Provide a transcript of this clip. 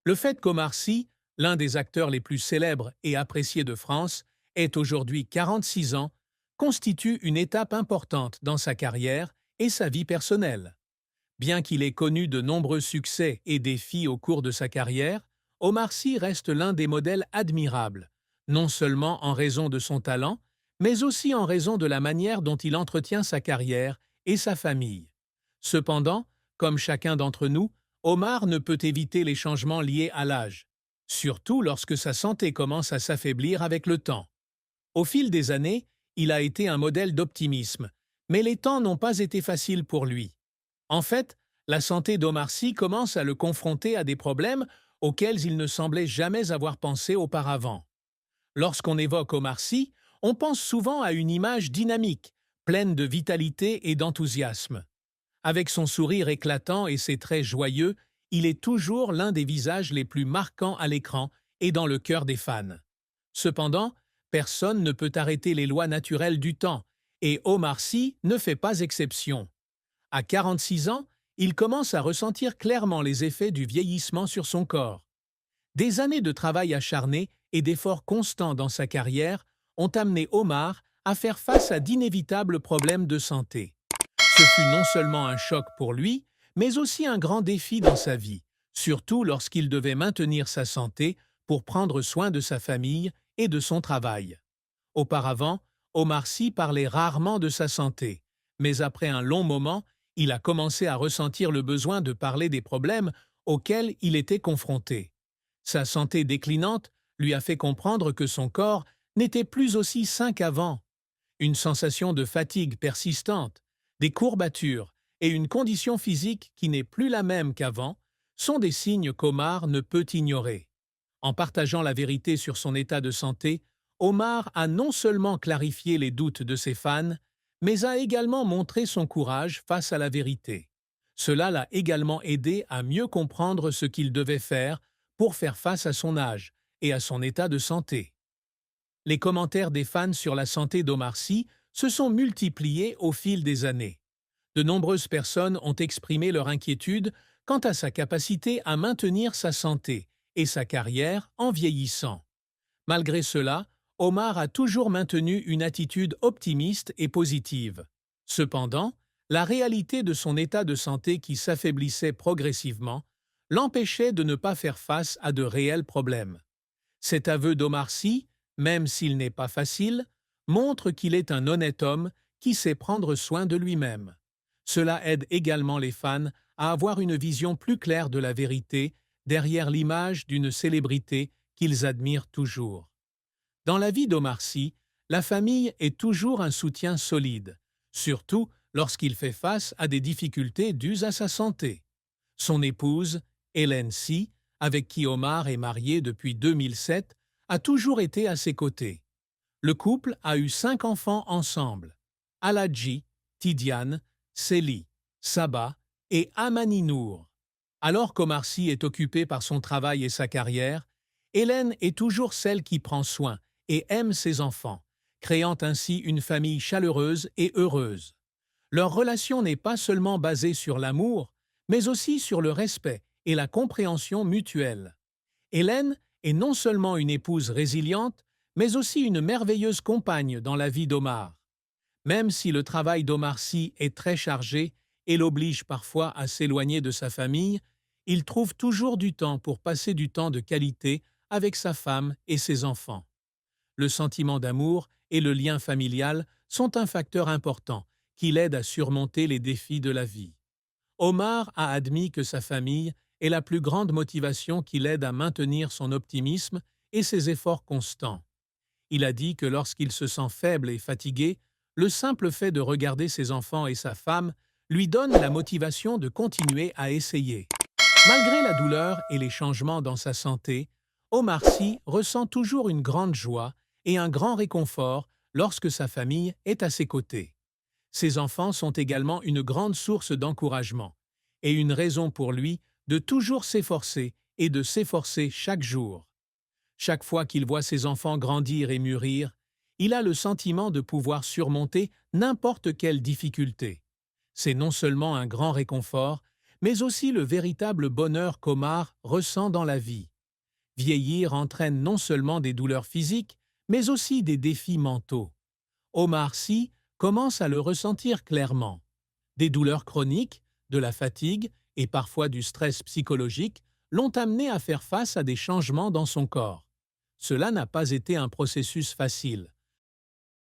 Le fait qu'Omar Sy, l'un des acteurs les plus célèbres et appréciés de France, ait aujourd'hui 46 ans, constitue une étape importante dans sa carrière et sa vie personnelle. Bien qu'il ait connu de nombreux succès et défis au cours de sa carrière, Omar Sy reste l'un des modèles admirables, non seulement en raison de son talent, mais aussi en raison de la manière dont il entretient sa carrière et sa famille. Cependant, comme chacun d'entre nous, Omar ne peut éviter les changements liés à l'âge, surtout lorsque sa santé commence à s'affaiblir avec le temps. Au fil des années, il a été un modèle d'optimisme, mais les temps n'ont pas été faciles pour lui. En fait, la santé d'Omar Sy commence à le confronter à des problèmes auxquels il ne semblait jamais avoir pensé auparavant. Lorsqu'on évoque Omar Sy, on pense souvent à une image dynamique, pleine de vitalité et d'enthousiasme. Avec son sourire éclatant et ses traits joyeux, il est toujours l'un des visages les plus marquants à l'écran et dans le cœur des fans. Cependant, personne ne peut arrêter les lois naturelles du temps, et Omar Sy ne fait pas exception. À 46 ans, il commence à ressentir clairement les effets du vieillissement sur son corps. Des années de travail acharné et d'efforts constants dans sa carrière ont amené Omar à faire face à d'inévitables problèmes de santé. Ce fut non seulement un choc pour lui, mais aussi un grand défi dans sa vie, surtout lorsqu'il devait maintenir sa santé pour prendre soin de sa famille et de son travail. Auparavant, Omar Sy parlait rarement de sa santé, mais après un long moment, il a commencé à ressentir le besoin de parler des problèmes auxquels il était confronté. Sa santé déclinante lui a fait comprendre que son corps n'était plus aussi sain qu'avant. Une sensation de fatigue persistante, des courbatures et une condition physique qui n'est plus la même qu'avant sont des signes qu'Omar ne peut ignorer. En partageant la vérité sur son état de santé, Omar a non seulement clarifié les doutes de ses fans, mais a également montré son courage face à la vérité. Cela l'a également aidé à mieux comprendre ce qu'il devait faire pour faire face à son âge et à son état de santé. Les commentaires des fans sur la santé d'Omar Sy se sont multipliés au fil des années. De nombreuses personnes ont exprimé leur inquiétude quant à sa capacité à maintenir sa santé et sa carrière en vieillissant. Malgré cela, Omar a toujours maintenu une attitude optimiste et positive. Cependant, la réalité de son état de santé qui s'affaiblissait progressivement l'empêchait de ne pas faire face à de réels problèmes. Cet aveu d'Omar Sy, même s'il n'est pas facile, montre qu'il est un honnête homme qui sait prendre soin de lui-même. Cela aide également les fans à avoir une vision plus claire de la vérité derrière l'image d'une célébrité qu'ils admirent toujours. Dans la vie d'Omar Sy, la famille est toujours un soutien solide, surtout lorsqu'il fait face à des difficultés dues à sa santé. Son épouse, Hélène Sy, avec qui Omar est marié depuis 2007, a toujours été à ses côtés. Le couple a eu 5 enfants ensemble: Aladji, Tidiane, Célie, Saba et Amani Nour. Alors qu'Omar Sy est occupé par son travail et sa carrière, Hélène est toujours celle qui prend soin et aime ses enfants, créant ainsi une famille chaleureuse et heureuse. Leur relation n'est pas seulement basée sur l'amour, mais aussi sur le respect et la compréhension mutuelle. Hélène est non seulement une épouse résiliente, mais aussi une merveilleuse compagne dans la vie d'Omar. Même si le travail d'Omar Sy est très chargé et l'oblige parfois à s'éloigner de sa famille, il trouve toujours du temps pour passer du temps de qualité avec sa femme et ses enfants. Le sentiment d'amour et le lien familial sont un facteur important qui l'aide à surmonter les défis de la vie. Omar a admis que sa famille est la plus grande motivation qui l'aide à maintenir son optimisme et ses efforts constants. Il a dit que lorsqu'il se sent faible et fatigué, le simple fait de regarder ses enfants et sa femme lui donne la motivation de continuer à essayer. Malgré la douleur et les changements dans sa santé, Omar Sy ressent toujours une grande joie et un grand réconfort lorsque sa famille est à ses côtés. Ses enfants sont également une grande source d'encouragement et une raison pour lui de toujours s'efforcer et de s'efforcer chaque jour. Chaque fois qu'il voit ses enfants grandir et mûrir, il a le sentiment de pouvoir surmonter n'importe quelle difficulté. C'est non seulement un grand réconfort, mais aussi le véritable bonheur qu'Omar ressent dans la vie. Vieillir entraîne non seulement des douleurs physiques, mais aussi des défis mentaux. Omar Sy commence à le ressentir clairement. Des douleurs chroniques, de la fatigue et parfois du stress psychologique l'ont amené à faire face à des changements dans son corps. Cela n'a pas été un processus facile.